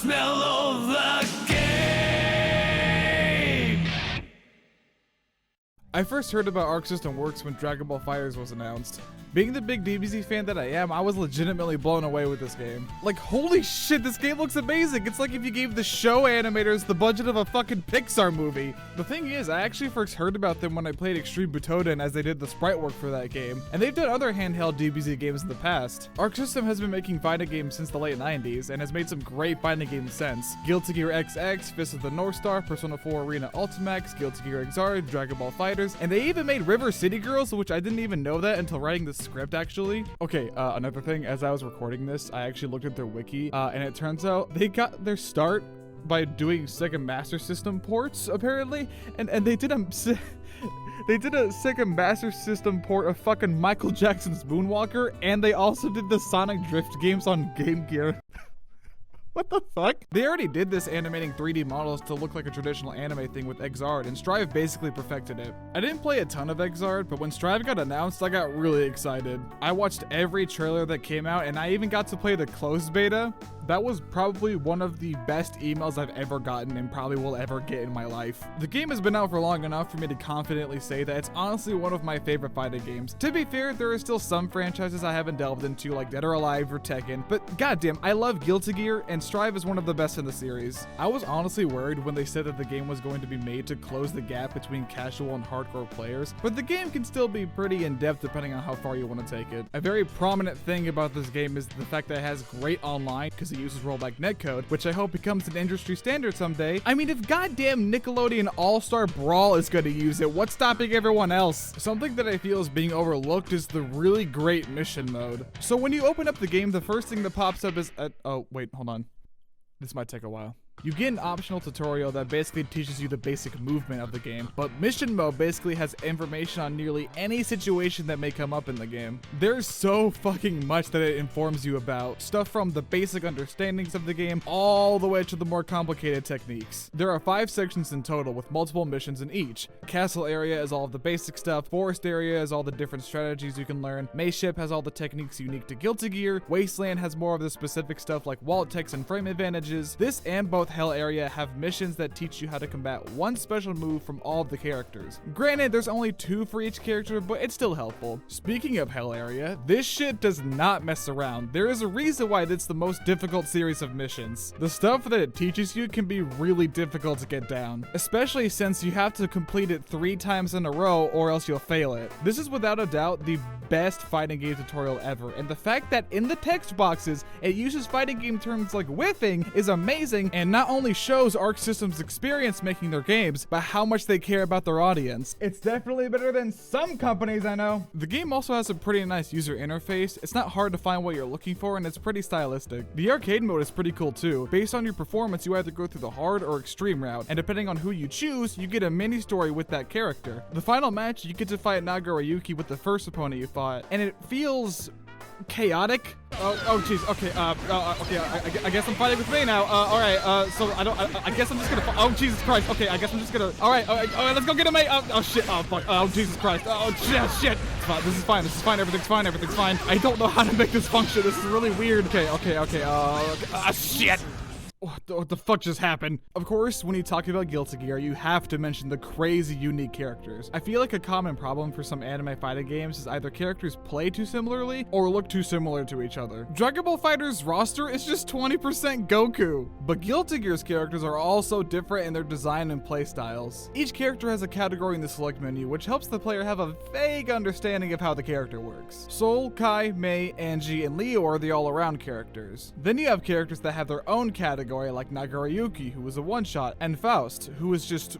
smell of the game. I first heard about Arc System Works when Dragon Ball FighterZ was announced. Being the big DBZ fan that I am, I was legitimately blown away with this game. Like, holy shit, this game looks amazing. It's like if you gave the show animators the budget of a fucking Pixar movie. The thing is, I actually first heard about them when I played Extreme Butoden as they did the sprite work for that game. And they've done other handheld DBZ games in the past. Arc System has been making fighting games since the late 90s and has made some great fighting games since. Guilty Gear XX, Fist of the North Star, Persona 4 Arena Ultimax, Guilty Gear XR, Dragon Ball FighterZ, and they even made River City Girls, which I didn't even know that until writing this script actually. Okay, another thing, as I was recording this, I actually looked at their wiki, and it turns out they got their start by doing Sega Master System ports, apparently, and they did a Sega Master System port of fucking Michael Jackson's Moonwalker, and they also did the Sonic Drift games on Game Gear. What the fuck? They already did this animating 3D models to look like a traditional anime thing with Xrd, and Strive basically perfected it. I didn't play a ton of Xrd, but when Strive got announced, I got really excited. I watched every trailer that came out, and I even got to play the closed beta. That was probably one of the best emails I've ever gotten and probably will ever get in my life. The game has been out for long enough for me to confidently say that it's honestly one of my favorite fighting games. To be fair, there are still some franchises I haven't delved into, like Dead or Alive or Tekken, but goddamn, I love Guilty Gear, and Strive is one of the best in the series. I was honestly worried when they said that the game was going to be made to close the gap between casual and hardcore players, but the game can still be pretty in-depth depending on how far you want to take it. A very prominent thing about this game is the fact that it has great online, because it uses rollback netcode, which I hope becomes an industry standard someday. I mean, if goddamn Nickelodeon All-Star Brawl is going to use it, what's stopping everyone else? Something that I feel is being overlooked is the really great mission mode. So when you open up the game, the first thing that pops up is, oh wait, hold on. This might take a while. You get an optional tutorial that basically teaches you the basic movement of the game, but mission mode basically has information on nearly any situation that may come up in the game. There's so fucking much that it informs you about, stuff from the basic understandings of the game all the way to the more complicated techniques. There are 5 sections in total with multiple missions in each. Castle area is all of the basic stuff, forest area is all the different strategies you can learn, Maze Ship has all the techniques unique to Guilty Gear, Wasteland has more of the specific stuff like wall text and frame advantages. This and both Hell area have missions that teach you how to combat one special move from all of the characters. Granted, there's only 2 for each character, but it's still helpful. Speaking of Hell area, this shit does not mess around. There is a reason why it's the most difficult series of missions. The stuff that it teaches you can be really difficult to get down, especially since you have to complete it 3 times in a row or else you'll fail it. This is without a doubt the best fighting game tutorial ever, and the fact that in the text boxes it uses fighting game terms like whiffing is amazing, and not only shows Arc System's experience making their games, but how much they care about their audience. It's definitely better than some companies I know. The game also has a pretty nice user interface. It's not hard to find what you're looking for, and it's pretty stylistic. The arcade mode is pretty cool too. Based on your performance, you either go through the hard or extreme route, and depending on who you choose, you get a mini story with that character. The final match, you get to fight Nagoriyuki with the first opponent you fought, and it feels chaotic. Oh jeez. Okay. Okay. I guess I'm fighting with May now. All right. So I guess I'm just gonna. Oh Jesus Christ. Okay. I guess I'm just gonna. All right. Let's go get him, May. Oh shit. Oh fuck. Oh Jesus Christ. Oh shit. This is fine. This is fine. Everything's fine. Everything's fine. I don't know how to make this function. This is really weird. Okay. Shit. What the fuck just happened? Of course, when you talk about Guilty Gear, you have to mention the crazy unique characters. I feel like a common problem for some anime fighting games is either characters play too similarly or look too similar to each other. Dragon Ball FighterZ roster is just 20% Goku, but Guilty Gear's characters are all so different in their design and play styles. Each character has a category in the select menu, which helps the player have a vague understanding of how the character works. Soul, Kai, Mei, Angie, and Leo are the all-around characters. Then you have characters that have their own category, like Nagoriyuki, who was a one-shot, and Faust, who is just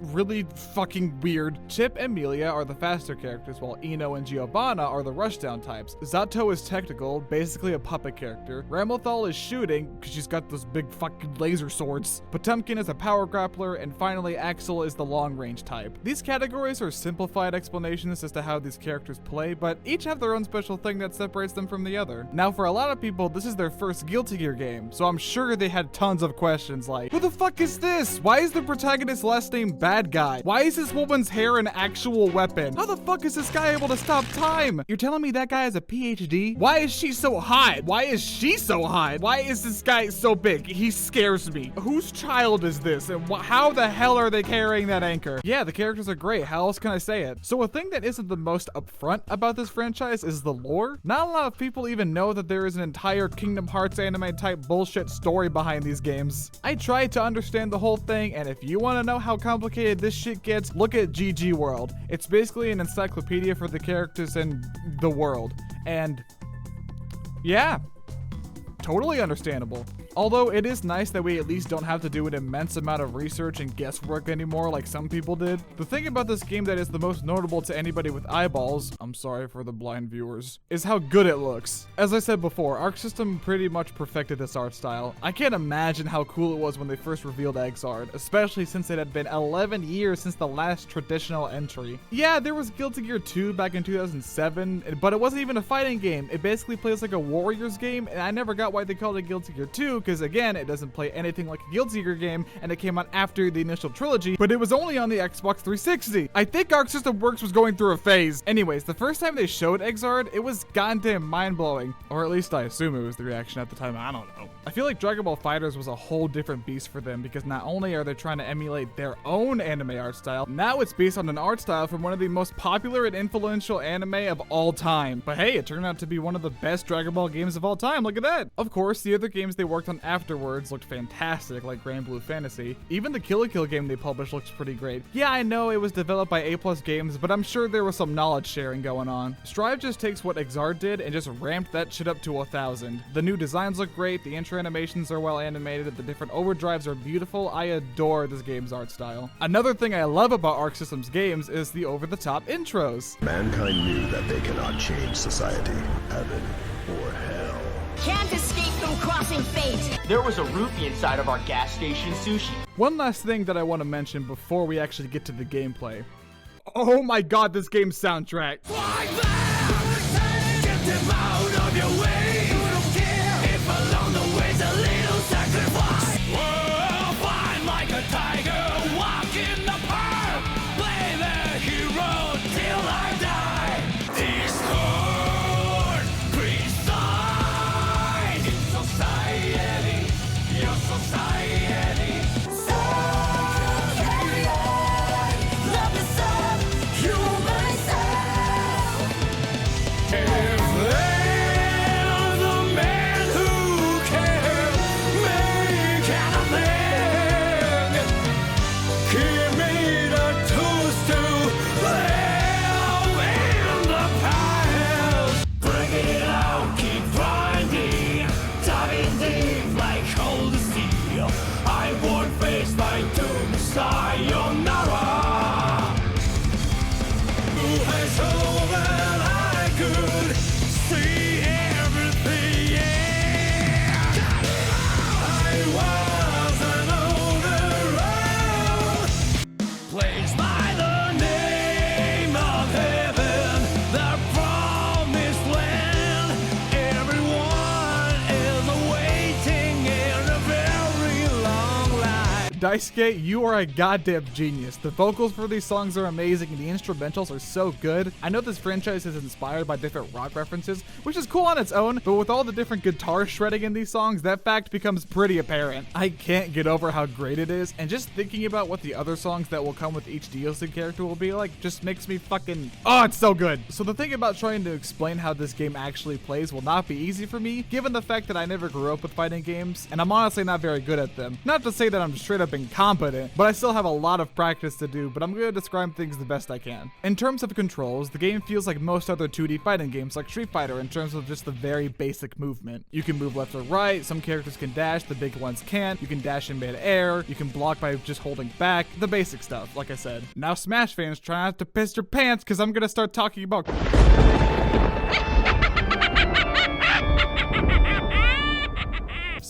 really fucking weird. Chip and Melia are the faster characters, while Ino and Giovanna are the rushdown types. Zato is technical, basically a puppet character. Ramlethal is shooting, because she's got those big fucking laser swords. Potemkin is a power grappler, and finally Axel is the long-range type. These categories are simplified explanations as to how these characters play, but each have their own special thing that separates them from the other. Now, for a lot of people, this is their first Guilty Gear game, so I'm sure they had tons of questions like, who the fuck is this? Why is the protagonist's last name bad guy? Why is this woman's hair an actual weapon? How the fuck is this guy able to stop time? You're telling me that guy has a PhD? Why is she so hot? Why is she so hot? Why is this guy so big? He scares me. Whose child is this? And how the hell are they carrying that anchor? Yeah, the characters are great. How else can I say it? So a thing that isn't the most upfront about this franchise is the lore. Not a lot of people even know that there is an entire Kingdom Hearts anime type bullshit story behind these games. I tried to understand the whole thing, and if you want to know how complicated this shit gets, look at GG World. It's basically an encyclopedia for the characters in the world. And yeah, totally understandable. Although it is nice that we at least don't have to do an immense amount of research and guesswork anymore like some people did. The thing about this game that is the most notable to anybody with eyeballs, I'm sorry for the blind viewers, is how good it looks. As I said before, Arc System pretty much perfected this art style. I can't imagine how cool it was when they first revealed Exard, especially since it had been 11 years since the last traditional entry. Yeah, there was Guilty Gear 2 back in 2007, but it wasn't even a fighting game. It basically plays like a Warriors game, and I never got why they called it Guilty Gear 2, because again, it doesn't play anything like a Guilty Gear game, and it came out after the initial trilogy, but it was only on the Xbox 360. I think Arc System Works was going through a phase. Anyways, the first time they showed Exard, it was goddamn mind-blowing. Or at least I assume it was the reaction at the time, I don't know. I feel like Dragon Ball FighterZ was a whole different beast for them, because not only are they trying to emulate their own anime art style, now it's based on an art style from one of the most popular and influential anime of all time. But hey, it turned out to be one of the best Dragon Ball games of all time, look at that! Of course, the other games they worked on afterwards looked fantastic, like Grand Blue Fantasy. Even the Kill la Kill game they published looks pretty great. Yeah, I know it was developed by A+ Games, but I'm sure there was some knowledge sharing going on. Strive just takes what Exard did and just ramped that shit up to 1,000. The new designs look great, the intro animations are well animated, the different overdrives are beautiful. I adore this game's art style. Another thing I love about Arc System's games is the over-the-top intros. Mankind knew that they cannot change society, heaven, or hell. Can't escape from crossing fate. There was a roofie inside of our gas station sushi. One last thing that I want to mention before we actually get to the gameplay. Oh my god, this game's soundtrack. Like that, get them out of your way. You don't care if along the way's a little sacrifice. We'll find like a tiger, walk in the park, play the hero till I die. Discord, preside in society, your society. Love is so human sound. If there's a man who can make anything, give me the tools to live in the past. Bring it out, keep grinding, diving deep like cold steel. I won't face my doom, sayonara. I saw that I could see everything. I was an older road, placed by the name of heaven, the promised land. Everyone is waiting in a very long line. Daisuke, you are a goddamn genius. The vocals for these songs are amazing and the instrumentals are so good. I know this franchise is inspired by different rock references, which is cool on its own, but with all the different guitar shredding in these songs, that fact becomes pretty apparent. I can't get over how great it is, and just thinking about what the other songs that will come with each DLC character will be like just makes me fucking... Oh, it's so good! So the thing about trying to explain how this game actually plays will not be easy for me, given the fact that I never grew up with fighting games, and I'm honestly not very good at them. Not to say that I'm straight up incompetent, but I still have a lot of practice to do, but I'm going to describe things the best I can. In terms of controls, the game feels like most other 2D fighting games like Street Fighter in terms of just the very basic movement. You can move left or right, some characters can dash, the big ones can't, you can dash in mid-air, you can block by just holding back, the basic stuff, like I said. Now Smash fans, try not to piss your pants, because I'm going to start talking about...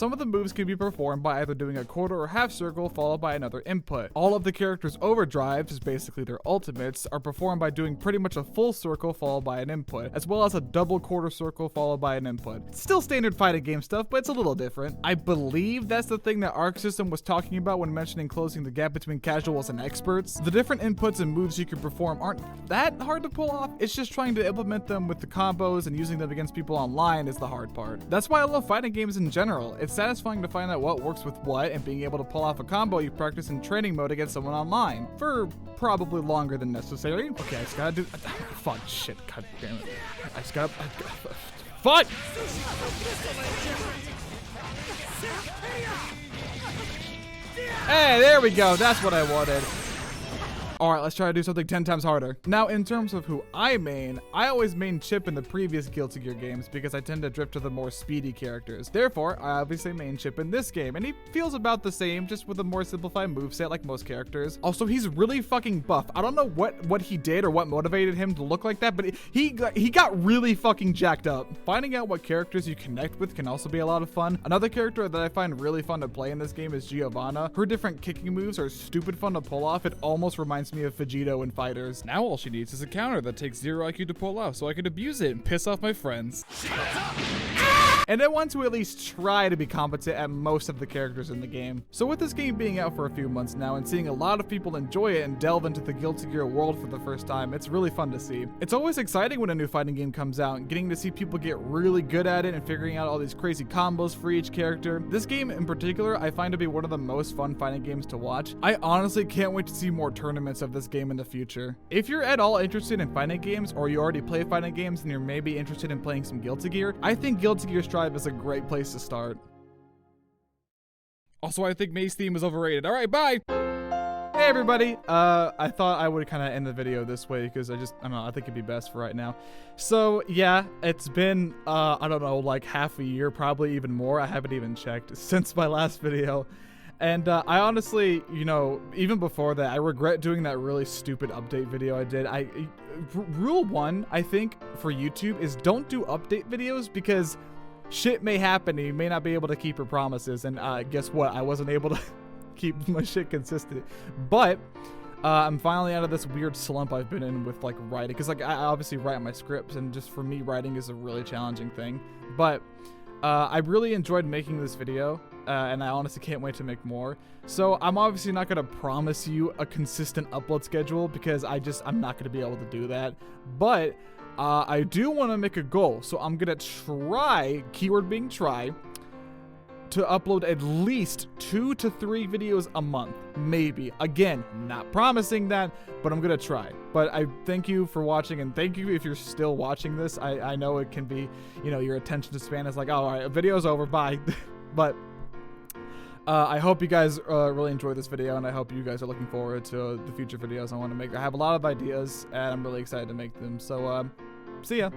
some of the moves can be performed by either doing a quarter or half circle followed by another input. All of the characters' overdrives, is basically their ultimates, are performed by doing pretty much a full circle followed by an input, as well as a double quarter circle followed by an input. It's still standard fighting game stuff, but it's a little different. I believe that's the thing that Arc System was talking about when mentioning closing the gap between casuals and experts. The different inputs and moves you can perform aren't that hard to pull off. It's just trying to implement them with the combos and using them against people online is the hard part. That's why I love fighting games in general. It's satisfying to find out what works with what and being able to pull off a combo you practice in training mode against someone online for probably longer than necessary. Okay, I just gotta do. Fuck, shit, god damn it. I just gotta. Fuck! Hey, there we go. That's what I wanted. All right, let's try to do something 10 times harder. Now, in terms of who I main, I always main Chip in the previous Guilty Gear games because I tend to drift to the more speedy characters. Therefore, I obviously main Chip in this game, and he feels about the same, just with a more simplified moveset like most characters. Also, he's really fucking buff. I don't know what he did or what motivated him to look like that, but he got really fucking jacked up. Finding out what characters you connect with can also be a lot of fun. Another character that I find really fun to play in this game is Giovanna. Her different kicking moves are stupid fun to pull off. It almost reminds me of Vegito in Fighters. Now all she needs is a counter that takes 0 IQ to pull off so I can abuse it and piss off my friends. And I want to at least try to be competent at most of the characters in the game. So with this game being out for a few months now and seeing a lot of people enjoy it and delve into the Guilty Gear world for the first time, it's really fun to see. It's always exciting when a new fighting game comes out and getting to see people get really good at it and figuring out all these crazy combos for each character. This game in particular, I find to be one of the most fun fighting games to watch. I honestly can't wait to see more tournaments of this game in the future. If you're at all interested in fighting games, or you already play fighting games and you're maybe interested in playing some Guilty Gear, I think Guilty Gear Strive is a great place to start. Also, I think May's theme is overrated. All right, bye! Hey everybody, I thought I would kind of end the video this way because I don't know, I think it'd be best for right now. So yeah, it's been, I don't know, like half a year, probably even more. I haven't even checked since my last video. And I honestly, you know, even before that, I regret doing that really stupid update video I did. Rule 1, I think, for YouTube is don't do update videos because shit may happen and you may not be able to keep your promises. And guess what? I wasn't able to keep my shit consistent. But I'm finally out of this weird slump I've been in with like writing. Because like I obviously write my scripts and just for me, writing is a really challenging thing. But I really enjoyed making this video. And I honestly can't wait to make more. So I'm obviously not going to promise you a consistent upload schedule because I'm not going to be able to do that. But I do want to make a goal. So I'm going to try, keyword being try, to upload at least 2 to 3 videos a month. Maybe. Again, not promising that, but I'm going to try. But I thank you for watching, and thank you if you're still watching this. I know it can be, you know, your attention span is like, oh, all right, video's over, bye. But I hope you guys really enjoyed this video, and I hope you guys are looking forward to the future videos I want to make. I have a lot of ideas, and I'm really excited to make them. So, see ya.